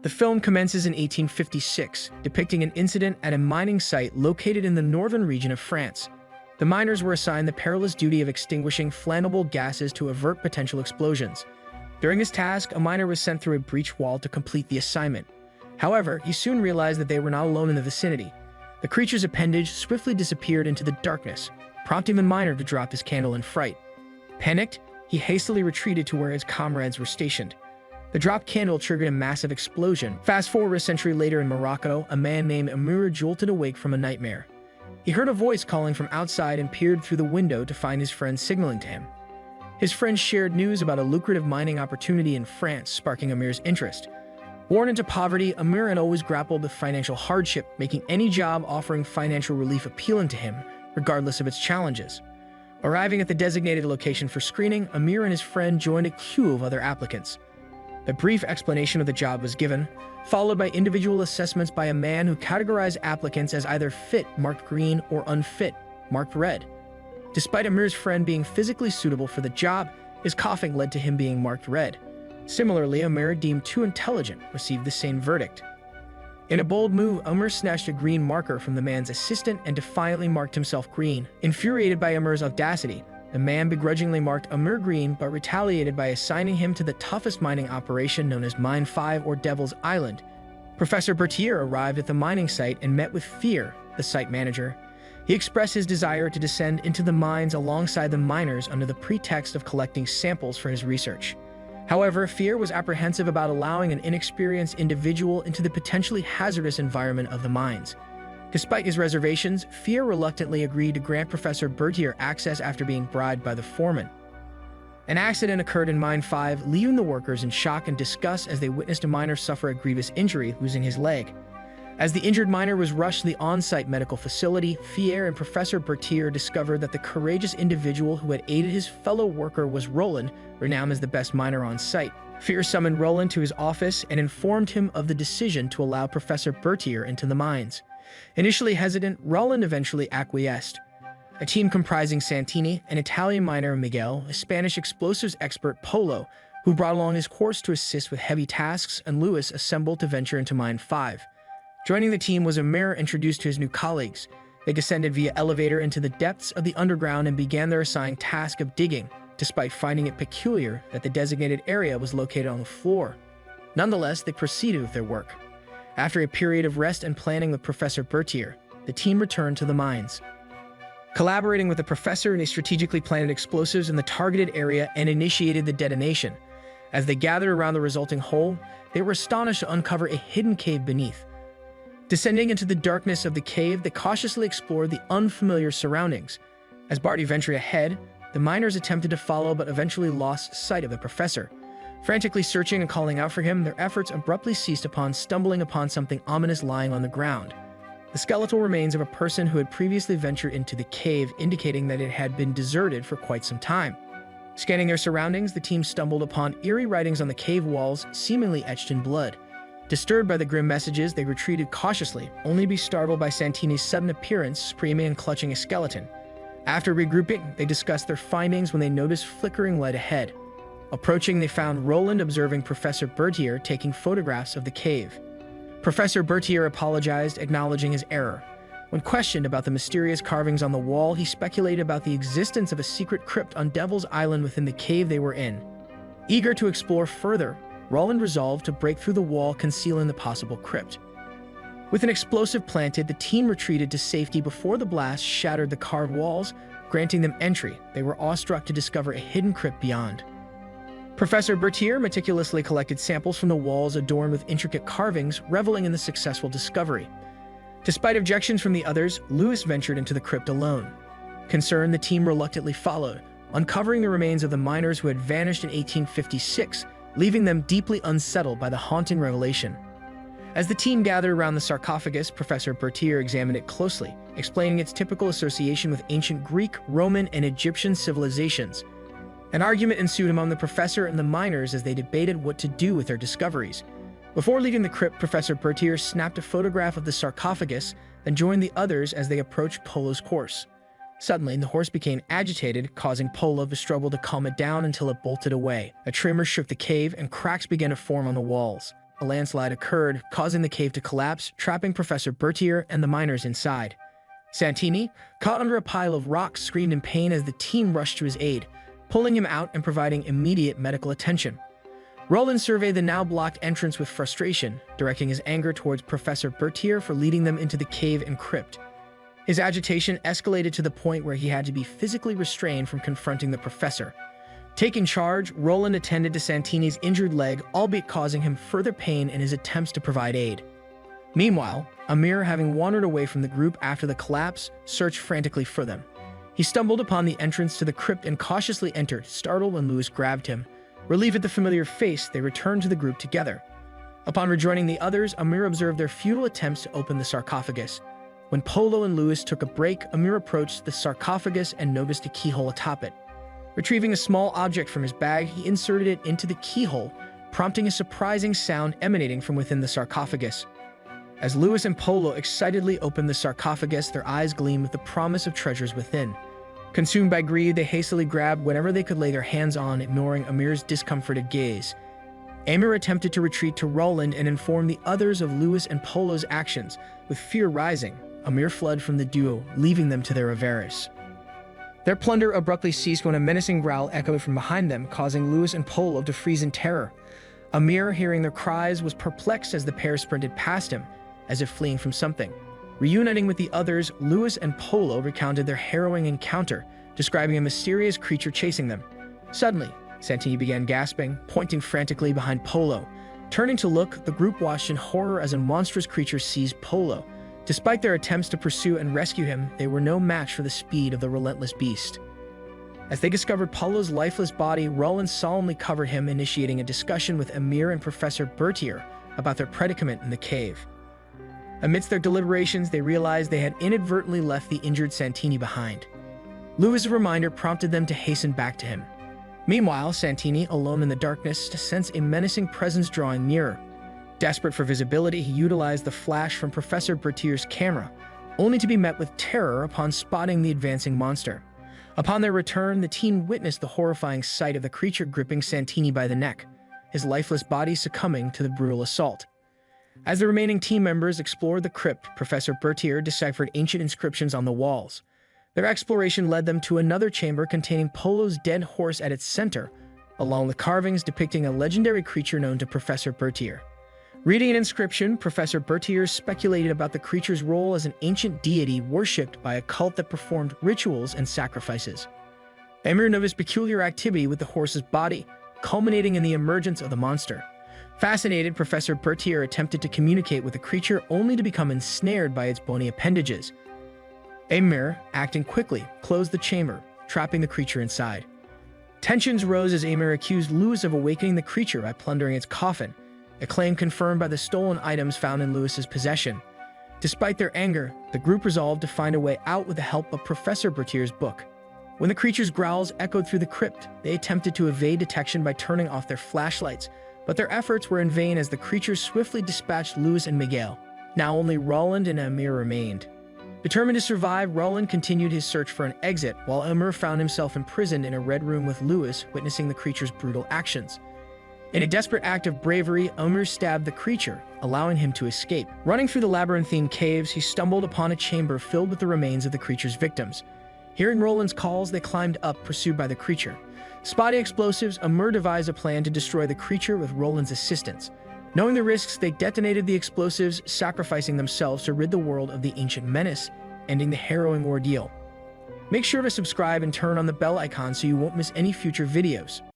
The film commences in 1856, depicting an incident at a mining site located in the northern region of France. The miners were assigned the perilous duty of extinguishing flammable gases to avert potential explosions. During this task, a miner was sent through a breach wall to complete the assignment. However, he soon realized that they were not alone in the vicinity. The creature's appendage swiftly disappeared into the darkness, prompting the miner to drop his candle in fright. Panicked, he hastily retreated to where his comrades were stationed. The dropped candle triggered a massive explosion. Fast forward a century later in Morocco, a man named Amir jolted awake from a nightmare. He heard a voice calling from outside and peered through the window to find his friend signaling to him. His friend shared news about a lucrative mining opportunity in France, sparking Amir's interest. Born into poverty, Amir had always grappled with financial hardship, making any job offering financial relief appealing to him, regardless of its challenges. Arriving at the designated location for screening, Amir and his friend joined a queue of other applicants. A brief explanation of the job was given, followed by individual assessments by a man who categorized applicants as either fit, marked green, or unfit, marked red. Despite Amir's friend being physically suitable for the job, his coughing led to him being marked red. Similarly, Amir, deemed too intelligent, received the same verdict. In a bold move, Amir snatched a green marker from the man's assistant and defiantly marked himself green. Infuriated by Amir's audacity, the man begrudgingly marked Amir green but retaliated by assigning him to the toughest mining operation known as Mine 5 or Devil's Island. Professor Bertier arrived at the mining site and met with Fear, the site manager. He expressed his desire to descend into the mines alongside the miners under the pretext of collecting samples for his research. However, Fear was apprehensive about allowing an inexperienced individual into the potentially hazardous environment of the mines. Despite his reservations, Fear reluctantly agreed to grant Professor Bertier access after being bribed by the foreman. An accident occurred in Mine 5, leaving the workers in shock and disgust as they witnessed a miner suffer a grievous injury, losing his leg. As the injured miner was rushed to the on-site medical facility, Fear and Professor Bertier discovered that the courageous individual who had aided his fellow worker was Roland, renowned as the best miner on site. Fear summoned Roland to his office and informed him of the decision to allow Professor Bertier into the mines. Initially hesitant, Roland eventually acquiesced. A team comprising Santini, an Italian miner Miguel, a Spanish explosives expert Polo, who brought along his horse to assist with heavy tasks, and Louis assembled to venture into Mine 5. Joining the team was Amir, introduced to his new colleagues. They descended via elevator into the depths of the underground and began their assigned task of digging, despite finding it peculiar that the designated area was located on the floor. Nonetheless, they proceeded with their work. After a period of rest and planning with Professor Bertier, the team returned to the mines. Collaborating with the professor, they strategically planted explosives in the targeted area and initiated the detonation. As they gathered around the resulting hole, they were astonished to uncover a hidden cave beneath. Descending into the darkness of the cave, they cautiously explored the unfamiliar surroundings. As Barty ventured ahead, the miners attempted to follow but eventually lost sight of the professor. Frantically searching and calling out for him, their efforts abruptly ceased upon stumbling upon something ominous lying on the ground. The skeletal remains of a person who had previously ventured into the cave, indicating that it had been deserted for quite some time. Scanning their surroundings, the team stumbled upon eerie writings on the cave walls, seemingly etched in blood. Disturbed by the grim messages, they retreated cautiously, only to be startled by Santini's sudden appearance, screaming and clutching a skeleton. After regrouping, they discussed their findings when they noticed flickering light ahead. Approaching, they found Roland observing Professor Bertier taking photographs of the cave. Professor Bertier apologized, acknowledging his error. When questioned about the mysterious carvings on the wall, he speculated about the existence of a secret crypt on Devil's Island within the cave they were in. Eager to explore further, Roland resolved to break through the wall concealing the possible crypt. With an explosive planted, the team retreated to safety before the blast shattered the carved walls, granting them entry. They were awestruck to discover a hidden crypt beyond. Professor Bertier meticulously collected samples from the walls adorned with intricate carvings, reveling in the successful discovery. Despite objections from the others, Louis ventured into the crypt alone. Concerned, the team reluctantly followed, uncovering the remains of the miners who had vanished in 1856, leaving them deeply unsettled by the haunting revelation. As the team gathered around the sarcophagus, Professor Bertier examined it closely, explaining its typical association with ancient Greek, Roman, and Egyptian civilizations. An argument ensued among the professor and the miners as they debated what to do with their discoveries. Before leaving the crypt, Professor Bertier snapped a photograph of the sarcophagus, then joined the others as they approached Polo's horse. Suddenly, the horse became agitated, causing Polo to struggle to calm it down until it bolted away. A tremor shook the cave, and cracks began to form on the walls. a landslide occurred, causing the cave to collapse, trapping Professor Bertier and the miners inside. Santini, caught under a pile of rocks, screamed in pain as the team rushed to his aid, pulling him out and providing immediate medical attention. Roland surveyed the now blocked entrance with frustration, directing his anger towards Professor Bertier for leading them into the cave and crypt. His agitation escalated to the point where he had to be physically restrained from confronting the professor. Taking charge, Roland attended to Santini's injured leg, albeit causing him further pain in his attempts to provide aid. Meanwhile, Amir, having wandered away from the group after the collapse, searched frantically for them. He stumbled upon the entrance to the crypt and cautiously entered, startled when Louis grabbed him. Relieved at the familiar face, they returned to the group together. Upon rejoining the others, Amir observed their futile attempts to open the sarcophagus. When Polo and Louis took a break, Amir approached the sarcophagus and noticed a keyhole atop it. Retrieving a small object from his bag, he inserted it into the keyhole, prompting a surprising sound emanating from within the sarcophagus. As Louis and Polo excitedly opened the sarcophagus, their eyes gleamed with the promise of treasures within. Consumed by greed, they hastily grabbed whatever they could lay their hands on, ignoring Amir's discomforted gaze. Amir attempted to retreat to Roland and inform the others of Louis and Polo's actions. With fear rising, Amir fled from the duo, leaving them to their avarice. Their plunder abruptly ceased when a menacing growl echoed from behind them, causing Louis and Polo to freeze in terror. Amir, hearing their cries, was perplexed as the pair sprinted past him, as if fleeing from something. Reuniting with the others, Louis and Polo recounted their harrowing encounter, describing a mysterious creature chasing them. Suddenly, Santini began gasping, pointing frantically behind Polo. Turning to look, the group watched in horror as a monstrous creature seized Polo. Despite their attempts to pursue and rescue him, they were no match for the speed of the relentless beast. As they discovered Polo's lifeless body, Roland solemnly covered him, initiating a discussion with Amir and Professor Bertier about their predicament in the cave. Amidst their deliberations, they realized they had inadvertently left the injured Santini behind. Louis' reminder prompted them to hasten back to him. Meanwhile, Santini, alone in the darkness, sensed a menacing presence drawing nearer. Desperate for visibility, he utilized the flash from Professor Bertier's camera, only to be met with terror upon spotting the advancing monster. Upon their return, the team witnessed the horrifying sight of the creature gripping Santini by the neck, his lifeless body succumbing to the brutal assault. As the remaining team members explored the crypt, Professor Bertier deciphered ancient inscriptions on the walls. Their exploration led them to another chamber containing Polo's dead horse at its center, along with carvings depicting a legendary creature known to Professor Bertier. Reading an inscription, Professor Bertier speculated about the creature's role as an ancient deity worshipped by a cult that performed rituals and sacrifices. Amir noticed peculiar activity with the horse's body, culminating in the emergence of the monster. Fascinated, Professor Bertier attempted to communicate with the creature only to become ensnared by its bony appendages. Amir, acting quickly, closed the chamber, trapping the creature inside. Tensions rose as Amir accused Louis of awakening the creature by plundering its coffin, a claim confirmed by the stolen items found in Louis's possession. Despite their anger, the group resolved to find a way out with the help of Professor Bertier's book. When the creature's growls echoed through the crypt, they attempted to evade detection by turning off their flashlights, but their efforts were in vain as the creature swiftly dispatched Louis and Miguel. Now only Roland and Amir remained. Determined to survive, Roland continued his search for an exit, while Amir found himself imprisoned in a red room with Louis, witnessing the creature's brutal actions. In a desperate act of bravery, Amir stabbed the creature, allowing him to escape. Running through the labyrinthine caves, he stumbled upon a chamber filled with the remains of the creature's victims. Hearing Roland's calls, they climbed up, pursued by the creature. Spotting explosives, Amir devised a plan to destroy the creature with Roland's assistance. Knowing the risks, they detonated the explosives, sacrificing themselves to rid the world of the ancient menace, ending the harrowing ordeal. Make sure to subscribe and turn on the bell icon so you won't miss any future videos.